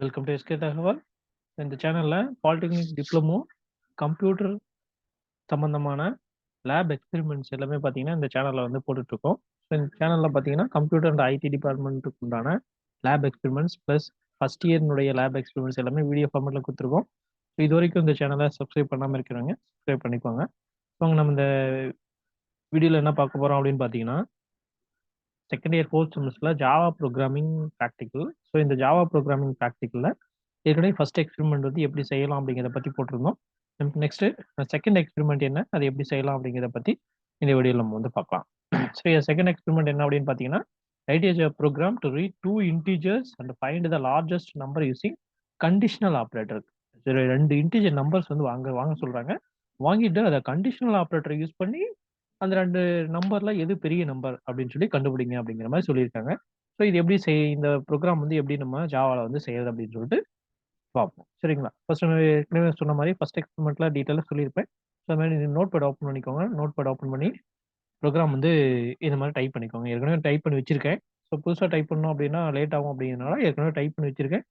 Welcome to SK தகவல். இந்த சேனல்ல பாலிடெக்னிக் டிப்ளமோ கம்ப்யூட்டர் சம்பந்தமான லேப் எக்ஸ்பெரிமெண்ட்ஸ் எல்லாமே பார்த்தீங்கன்னா இந்த சேனல்ல வந்து போட்டுட்டு இருக்கோம். ஸோ இந்த சேனல்ல பார்த்தீங்கன்னா கம்ப்யூட்டர் அண்ட் ஐடி டிபார்ட்மெண்ட்டுக்கு உண்டான லேப் எக்ஸ்பெரிமெண்ட்ஸ் ப்ளஸ் ஃபர்ஸ்ட் இயர்னுடைய லேப் எக்ஸ்பெரிமெண்ட்ஸ் எல்லாமே வீடியோ ஃபார்மெட்ல கொடுத்துருக்கோம். ஸோ இது வரைக்கும் இந்த சேனலை சப்ஸ்கிரைப் பண்ணாமல் இருக்கிறவங்க சப்ஸ்கிரைப் பண்ணிக்கோங்க. ஸோ நம்ம இந்த வீடியோவில் என்ன பார்க்க போகிறோம் அப்படின்னு பார்த்தீங்கன்னா செகண்ட் இயர் ஃபோர்த் செமஸ்டரில் ஜாவா ப்ரோக்ராமிங் ப்ராக்டிக்கல். ஸோ இந்த ஜாவா ப்ரோக்ராமிங் ப்ராக்டிக்கலில் ஏற்கனவே ஃபர்ஸ்ட் எக்ஸ்பெரிமெண்ட் வந்து எப்படி செய்யலாம் அப்படிங்கிறத பற்றி போட்டிருந்தோம். நெக்ஸ்ட் செகண்ட் எக்ஸ்பெரிமெண்ட் என்ன, அதை எப்படி செய்யலாம் அப்படிங்கிறத பற்றி இந்த வீடியோவில் நம்ம வந்து பார்க்கலாம். ஸோ செகண்ட் எக்ஸ்பெரிமெண்ட் என்ன அப்படின்னு பார்த்தீங்கன்னா write a program to read 2 integers and find the largest number using conditional operator. ரெண்டு இன்டிஜர் நம்பர்ஸ் வந்து வாங்க சொல்றாங்க. வாங்கிட்டு அதை கண்டிஷனல் ஆப்ரேட்டர் யூஸ் பண்ணி அந்த ரெண்டு நம்பர்ல எது பெரிய நம்பர் அப்படின்னு சொல்லி கண்டுபிடிங்க அப்படிங்கிற மாதிரி சொல்லியிருக்காங்க. ஸோ இது எப்படி இந்த ப்ரோக்ராம் வந்து எப்படி நம்ம ஜாவால வந்து செய்யறது அப்படின்னு சொல்லிட்டு பார்ப்போம். சரிங்களா? ஃபர்ஸ்ட் ஏற்கனவே சொன்ன மாதிரி ஃபர்ஸ்ட் எக்ஸ்பெரிமெண்ட்ல டீட்டெயிலாக சொல்லியிருப்பேன். ஸோ அது மாதிரி நோட் பேட் ஓப்பன் பண்ணிக்கோங்க. நோட் பேட் ஓப்பன் பண்ணி ப்ரோக்ராம் வந்து இந்த மாதிரி டைப் பண்ணிக்கோங்க. ஏற்கனவே டைப் பண்ணி வச்சிருக்கேன். ஸோ புதுசாக டைப் பண்ணணும் அப்படின்னா லேட் ஆகும் அப்படிங்கிறனால ஏற்கனவே டைப் பண்ணி வச்சிருக்கேன்.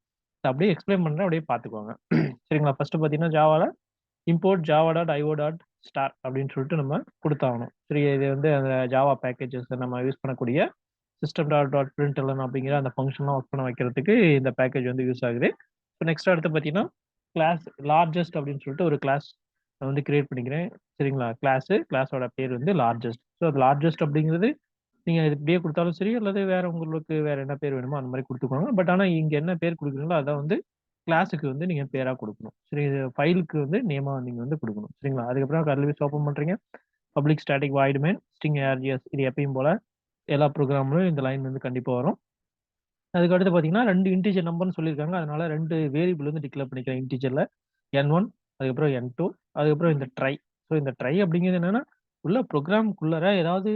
அப்படியே எக்ஸ்பிளைன் பண்ணுறேன், அப்படியே பார்த்துக்கோங்க. சரிங்களா? ஃபர்ஸ்ட் பார்த்தீங்கன்னா ஜாவால இம்போர்ட் java.io.ஸ்டார் அப்படின்னு சொல்லிட்டு நம்ம கொடுத்தாகணும். சரி, இது வந்து அந்த ஜாவா பேக்கேஜஸ் நம்ம யூஸ் பண்ணக்கூடிய system.println அப்படிங்கிற அந்த ஃபங்க்ஷன்லாம் ஒர்க் பண்ண வைக்கிறதுக்கு இந்த பேக்கேஜ் வந்து யூஸ் ஆகுது. ஸோ நெக்ஸ்ட் அடுத்து பார்த்தீங்கன்னா கிளாஸ் லார்ஜஸ்ட் அப்படின்னு சொல்லிட்டு ஒரு கிளாஸ் வந்து கிரியேட் பண்ணிக்கிறேன். சரிங்களா? கிளாஸோட பேர் வந்து லார்ஜஸ்ட். ஸோ அது லார்ஜஸ்ட் அப்படிங்கிறது நீங்கள் இது இப்படியே கொடுத்தாலும் சரி, அல்லது வேற உங்களுக்கு வேற என்ன பேர் வேணுமோ அந்த மாதிரி கொடுத்துக்கோங்க. பட் ஆனால் இங்கே என்ன பேர் கொடுக்குறீங்களோ அதான் வந்து கிளாஸுக்கு வந்து நீங்கள் பேராக கொடுக்கணும். சரி, ஃபைலுக்கு வந்து நேமாக நீங்கள் வந்து கொடுக்கணும். சரிங்களா? அதுக்கப்புறம் கர்லிஸ் ஓப்பன் பண்ணுறீங்க. Public static void main string RGS. இது எப்பயும் போல எல்லா ப்ரோக்ராம்லையும் இந்த லைன் வந்து கண்டிப்பாக வரும். அதுக்கு அடுத்து பார்த்தீங்கன்னா 2 இன்டிஜர் நம்பர்னு சொல்லியிருக்காங்க. அதனால 2 வேரியபிள் வந்து டிக்ளேர் பண்ணிக்கிறேன் இன்டிஜரில். N1 அதுக்கப்புறம் N2 அதுக்கப்புறம் இந்த ட்ரை. ஸோ இந்த ட்ரை அப்படிங்கிறது என்னன்னா உள்ள ப்ரோக்ராம்குள்ளர ஏதாவது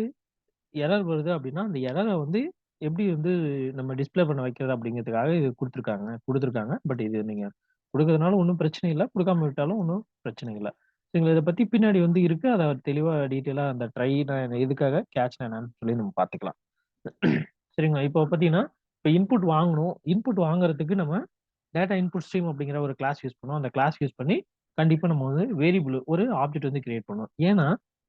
எரர் வருது அப்படின்னா அந்த எரரை வந்து எப்படி வந்து நம்ம டிஸ்ப்ளே பண்ண வைக்கிறது அப்படிங்கிறதுக்காக இது கொடுத்துருக்காங்க. பட் இது நீங்க கொடுக்கறதுனால ஒன்றும் பிரச்சனை இல்லை, கொடுக்காம விட்டாலும் ஒன்றும் பிரச்சனை இல்லை. சரிங்களா? இதை பத்தி பின்னாடி வந்து இருக்கு, அதை தெளிவா டீட்டெயிலா அந்த ட்ரை எதுக்காக கேட்ச் என்னன்னு சொல்லி நம்ம பார்த்துக்கலாம். சரிங்களா? இப்போ பார்த்தீங்கன்னா இப்போ இன்புட் வாங்கணும். இன்புட் வாங்குறதுக்கு நம்ம டேட்டா இன்புட் ஸ்ட்ரீம் அப்படிங்கிற ஒரு கிளாஸ் யூஸ் பண்ணுவோம். அந்த கிளாஸ் யூஸ் பண்ணி கண்டிப்பா நம்ம வந்து வேரியபிள் ஒரு ஆப்ஜெக்ட் வந்து கிரியேட் பண்ணுவோம். ஏன்னா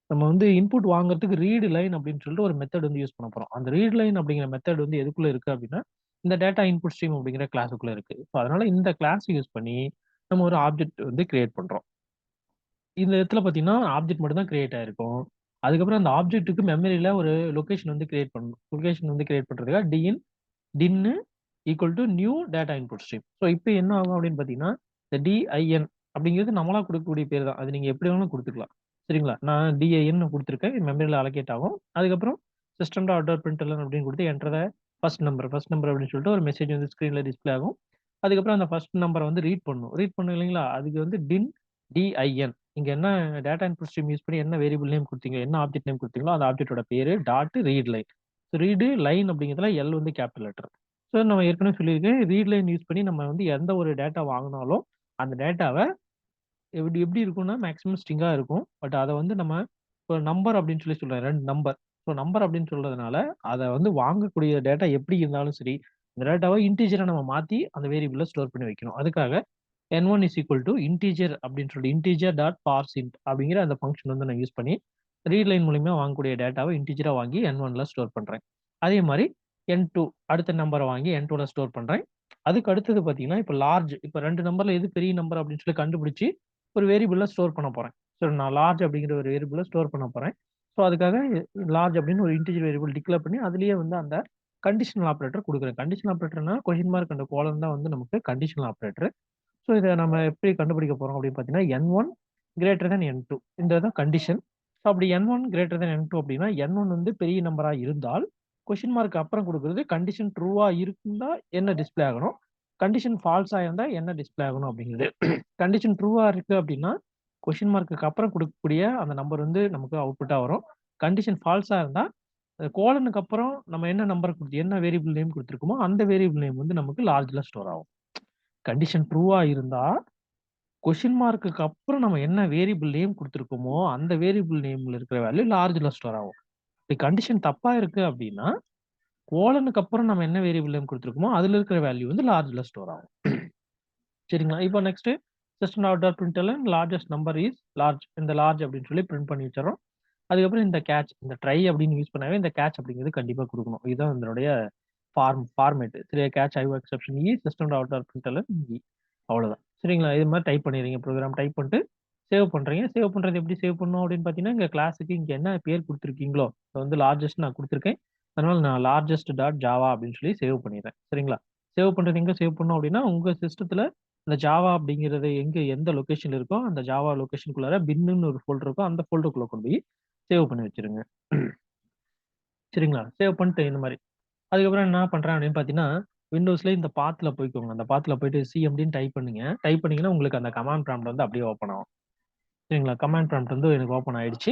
நம்ம வந்து இன்புட் வாங்குறதுக்கு ரீட் லைன் அப்படின்னு சொல்லிட்டு ஒரு மெத்தட் வந்து யூஸ் பண்ண போறோம். அந்த ரீட் லைன் அப்படிங்கிற மெத்தட் வந்து எதுக்குள்ள இருக்கு அப்படின்னா இந்த டேட்டா இன்புட் ஸ்ட்ரீம் அப்படிங்கிற கிளாஸுக்குள்ள இருக்கு. ஸோ அதனால இந்த கிளாஸ் யூஸ் பண்ணி நம்ம ஒரு ஆப்ஜெக்ட் வந்து கிரியேட் பண்றோம். இந்த இடத்துல பார்த்தீங்கன்னா ஆப்ஜெக்ட் மட்டும் தான் கிரியேட் ஆயிருக்கும். அதுக்கப்புறம் அந்த ஆப்ஜெக்ட்டுக்கு மெமரியில ஒரு லொகேஷன் வந்து கிரியேட் பண்ணணும். லொகேஷன் வந்து கிரியேட் பண்றதுக்காக din equal to new data input stream. So இப்போ என்ன ஆகும் அப்படின்னு பார்த்தீங்கன்னா இந்த டிஐஎன் அப்படிங்கிறது நம்மளா கொடுக்கக்கூடிய பேர் தான். அது நீங்க எப்படி வேணாலும் கொடுத்துக்கலாம். சரிங்களா? நான் டிஐஎன் கொடுத்துருக்கேன், மெமரியில் அலோகேட் ஆகும். அதுக்கப்புறம் system.out.println அப்படின்னு கொடுத்து என்டர் த ஃபர்ஸ்ட் நம்பர் அப்படின்னு சொல்லிட்டு ஒரு மெசேஜ் வந்து ஸ்க்ரீனில் டிஸ்பிளே ஆகும். அதுக்கப்புறம் அந்த ஃபர்ஸ்ட் நம்பரை வந்து ரீட் பண்ணும் இல்லைங்களா? அதுக்கு வந்து டிஐஎன் இங்க என்ன டேட்டா இன்புட் ஸ்ட்ரீம் யூஸ் பண்ணி என்ன வேரியபிள் நேம் கொடுத்தீங்க, என்ன ஆப்ஜெக்ட் நேம் கொடுத்தீங்களோ அந்த ஆப்ஜெக்டோட பேரு dot read line. Read line அப்படிங்கிறதுல எல் வந்து கேபிட்டல் லெட்டர். ஸோ நம்ம ஏற்கனவே சொல்லியிருக்கேன், ரீட் லைன் யூஸ் பண்ணி நம்ம வந்து எந்த ஒரு டேட்டா வாங்கினாலும் அந்த டேட்டாவை எப்படி எப்படி இருக்கும்னா மேக்ஸிமம் ஸ்ட்ரிங்கா இருக்கும். பட் அதை வந்து நம்ம ஒரு நம்பர் அப்படின்னு சொல்லி சொல்றேன், 2 நம்பர். ஸோ நம்பர் அப்படின்னு சொல்றதுனால அதை வந்து வாங்கக்கூடிய டேட்டா எப்படி இருந்தாலும் சரி, இந்த டேட்டாவை இன்டீஜரா நம்ம மாத்தி அந்த வேரியபிள்ல ஸ்டோர் பண்ணி வைக்கணும். அதுக்காக N1 is equal to integer அப்படின்னு சொல்லி இன்டீஜர் டாட் பார்சின்ட் அப்படிங்கிற அந்த ஃபங்க்ஷன் வந்து நான் யூஸ் பண்ணி ரீட் லைன் மூலியமா வாங்கக்கூடிய டேட்டாவை இன்டீஜரா வாங்கி N1ல ஸ்டோர் பண்றேன். அதே மாதிரி N2 அடுத்த நம்பரை வாங்கி N2ல ஸ்டோர் பண்றேன். அதுக்கு அடுத்தது பார்த்தீங்கன்னா இப்போ லார்ஜ், இப்போ 2 நம்பர்ல எது பெரிய நம்பர் அப்படின்னு சொல்லி கண்டுபிடிச்சு ஒரு வேரியபிள்ல ஸ்டோர் பண்ண போறேன். ஸோ நான் லார்ஜ் அப்படிங்கிற ஒரு வேரியபிள்ல ஸ்டோர் பண்ண போறேன். ஸோ அதுக்காக லார்ஜ் அப்படின்னு ஒரு இன்டிஜர் வேரியபிள் டிக்ளேர் பண்ணி அதுலயே வந்து அந்த கண்டிஷனல் ஆப்ரேட்டர் கொடுக்குறேன். கண்டிஷனல் ஆப்ரேட்டர்னா கொஸ்டின் மார்க் அந்த கோலன் தான் வந்து நமக்கு கண்டிஷனல் ஆப்ரேட்டர். ஸோ இதை நம்ம எப்படி கண்டுபிடிக்க போறோம் அப்படின்னு பார்த்தீங்கன்னா N1 கிரேட்டர் தென் N2 இந்த தான் கண்டிஷன். ஸோ அப்படி N1 கிரேட்டர் தென் N2 அப்படின்னா N1 வந்து பெரிய நம்பரா இருந்தால் கொஸ்டின் மார்க் அப்புறம் கொடுக்குறது கண்டிஷன் ட்ரூவா இருந்தா என்ன டிஸ்பிளே ஆகணும், கண்டிஷன் ஃபால்ஸா இருந்தா என்ன டிஸ்பிளே ஆகணும் அப்படிங்கிறது. கண்டிஷன் ட்ரூவா இருக்கு அப்படின்னா கொஸ்டின் மார்க்குக்கு அப்புறம் கொடுக்கக்கூடிய அந்த நம்பர் வந்து நமக்கு அவுட்புட்டா வரும். கண்டிஷன் ஃபால்ஸா இருந்தா கோலனுக்கு அப்புறம் நம்ம என்ன நம்பர் கொடுத்து என்ன வேரியபிள் நேம் கொடுத்துருக்கோமோ அந்த வேரியபிள் நேம் வந்து நமக்கு லார்ஜ்ல ஸ்டோர் ஆகும். கண்டிஷன் ட்ரூவா இருந்தா கொஸ்டின் மார்க்குக்கு அப்புறம் நம்ம என்ன வேரியபிள் நேம் கொடுத்துருக்கோமோ அந்த வேரியபிள் நேம்ல இருக்கிற வேல்யூ லார்ஜ்ல ஸ்டோர் ஆகும். இப்படி கண்டிஷன் தப்பா இருக்கு அப்படின்னா கோலனுக்கு அப்புறம் நம்ம என்ன வேரியபிள் நேம் கொடுத்துருக்கோமோ அதுல இருக்கிற வேல்யூ வந்து லார்ஜ்ல ஸ்டோர் ஆகும். சரிங்களா? இப்போ நெக்ஸ்ட் சிஸ்டம் டாட் அவுட் பிரிண்டர்ல லார்ஜஸ்ட் நம்பர் இஸ் லார்ஜ். இந்த லார்ஜ் அப்படின்னு சொல்லி பிரிண்ட் பண்ணி வச்சுறோம். அதுக்கப்புறம் இந்த கேட்ச், இந்த ட்ரை அப்படின்னு யூஸ் பண்ணாவே இந்த கேட்ச் அப்படிங்கிறது கண்டிப்பா குடுக்கணும். இதுதான் இதனுடைய ஃபார்மேட். சரியா? Catch IO exception system dot out பிரிண்டர்ல அவ்வளோதான். சரிங்களா? இது மாரி டைப் பண்ணிறீங்க. ப்ரோகிராம் டைப் பண்ணிட்டு சேவ் பண்றீங்க. சேவ் பண்றது எப்படி சேவ் பண்ணணும் அப்படின்னு பார்த்தீங்கன்னா, இங்க கிளாஸ்க்கு இங்க என்ன பேர் குடுத்துருக்கீங்களோ, இப்ப வந்து லார்ஜஸ்ட் நான் குடுத்துருக்கேன். அதனால நான் லார்ஜஸ்ட் டாட் ஜாவா அப்படின்னு சொல்லி சேவ் பண்ணிடுறேன். சரிங்களா? சேவ் பண்றது எங்க சேவ் பண்ணணும் அப்படின்னா, உங்க சிஸ்டத்துல இந்த ஜாவா அப்படிங்கிறது எங்க எந்த லொகேஷன்ல இருக்கோ, அந்த ஜாவா லொகேஷனுக்குள்ளார பின்னுன்னு ஒரு ஃபோல்டர் இருக்கும். அந்த ஃபோல்டருக்குள்ள கொண்டு போய் சேவ் பண்ணி வச்சுருங்க. சரிங்களா? சேவ் பண்ணிட்டு இந்த மாரி. அதுக்கப்புறம் என்ன பண்றேன் அப்படின்னு பார்த்தீங்கன்னா, விண்டோஸ்ல இந்த பாத்ல போய்க்கோங்க. அந்த பாத்ல போயிட்டு சிஎம்டின்னு டைப் பண்ணுங்க. டைப் பண்ணீங்கன்னா, உங்களுக்கு அந்த கமாண்ட் ப்ராம்ப்ட் வந்து அப்படியே ஓப்பன் ஆகும். சரிங்களா? கமாண்ட் ப்ராம்ப்ட் வந்து எனக்கு ஓப்பன் ஆயிடுச்சு.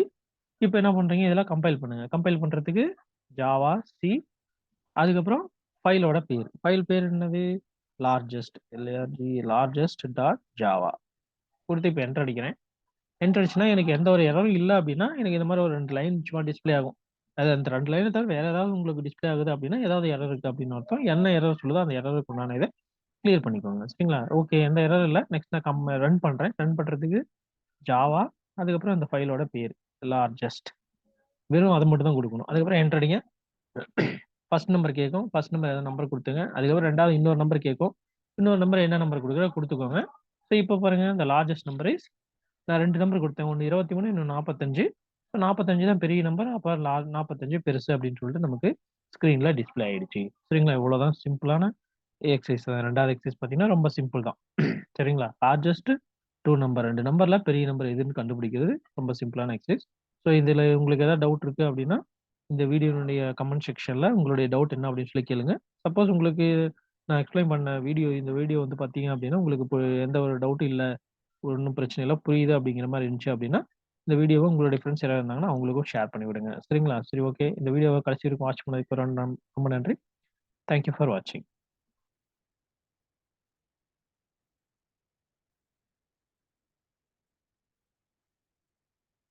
இப்ப என்ன பண்றீங்க, இதெல்லாம் கம்பைல் பண்ணுங்க. கம்பைல் பண்றதுக்கு ஜாவா, சி அதுக்கப்புறம் ஃபைலோட பேர். ஃபைல் பேர் என்னது? லார்ஜஸ்ட் லார்ஜஸ்ட் டாட் ஜாவா குடுத்து இப்ப என்டர் அடிக்கிறேன். என்டர் அடிச்சுன்னா எனக்கு எந்த ஒரு எரரும் இல்ல அப்டின்னா, எனக்கு இந்த மாரி ஒரு 2 லைன் சும்மா டிஸ்ப்ளே ஆகும். அது அந்த 2 லைன தவிர வேற ஏதாவது உங்களுக்கு டிஸ்ப்ளே ஆகுது அப்டின்னா, ஏதாவது எரர் இருக்கு அப்டின்னு அர்த்தம். என்ன எரர் சொல்லுதோ அந்த எரருக்கு உண்டான இத கிளியர் பண்ணிக்கோங்க. சரிங்களா? ஓகே எந்த எரரும் இல்ல. நெக்ஸ்ட் நான் ரன் பண்றேன். ரன் பண்றதுக்கு ஜாவா அதுக்கப்புறம் அந்த ஃபைலோட பேர் லார்ஜஸ்ட். வெறும் அத மட்டும் தான் குடுக்கணும். அதுக்கப்புறம் என்டர் அடிங்க. ஃபர்ஸ்ட் நம்பர் கேட்கும். ஃபர்ஸ்ட் நம்பர் ஏதோ நம்பர் குடுத்துங்க. அதுக்கப்புறம் 2வது இன்னொரு நம்பர் கேட்கும். இன்னொரு நம்பர் என்ன நம்பர் குடுக்குறோ குடுத்துக்கோங்க. ஸோ இப்ப பாருங்க இந்த லார்ஜஸ்ட் நம்பர் இஸ் நான் 2 நம்பர் குடுத்தேன். ஒண்ணு 23 இன்னொன்னு 45. 45 தான் பெரிய நம்பர். அப்ப 45 பெருசு அப்படின்னு சொல்லிட்டு நமக்கு ஸ்க்ரீன்ல டிஸ்ப்ளே ஆயிடுச்சு. சரிங்களா? இவ்வளவுதான் சிம்பிளான எக்சர்சைஸ். 2வது எக்சர்சைஸ் பார்த்தீங்கன்னா ரொம்ப சிம்பிள் தான். சரிங்களா? லார்ஜஸ்ட் 2 நம்பர் 2 நம்பர்ல பெரிய நம்பர் எதுன்னு கண்டுபிடிக்கிறது ரொம்ப சிம்பிளான எக்சர்சைஸ். ஸோ இதுல உங்களுக்கு ஏதாவது டவுட் இருக்கு அப்படின்னா, இந்த வீடியோனுடைய கமெண்ட் செக்ஷன்ல உங்களுடைய டவுட் என்ன அப்படின்னு சொல்லி கேளுங்க. சப்போஸ் உங்களுக்கு நான் எக்ஸ்பிளைன் பண்ண இந்த வீடியோ வந்து பார்த்தீங்க அப்படின்னா, உங்களுக்கு இப்போ எந்த ஒரு டவுட்டும் இல்ல, ஒண்ணும் பிரச்சனை இல்ல, புரியுது அப்படிங்கிற மாரி இருந்துச்சு அப்படின்னா, இந்த வீடியோவ உங்களுடைய ஃப்ரெண்ட்ஸ் யாராவது இருந்தாங்கன்னா, அவங்களுக்கும் ஷேர் பண்ணி விடுங்க. சரிங்களா? சரி ஓகே. இந்த வீடியோவ கடைசி வரைக்கும் வாட்ச் பண்ணதுக்கு ரொம்ப நன்றி. தேங்க் யூ ஃபார் வாட்சிங்.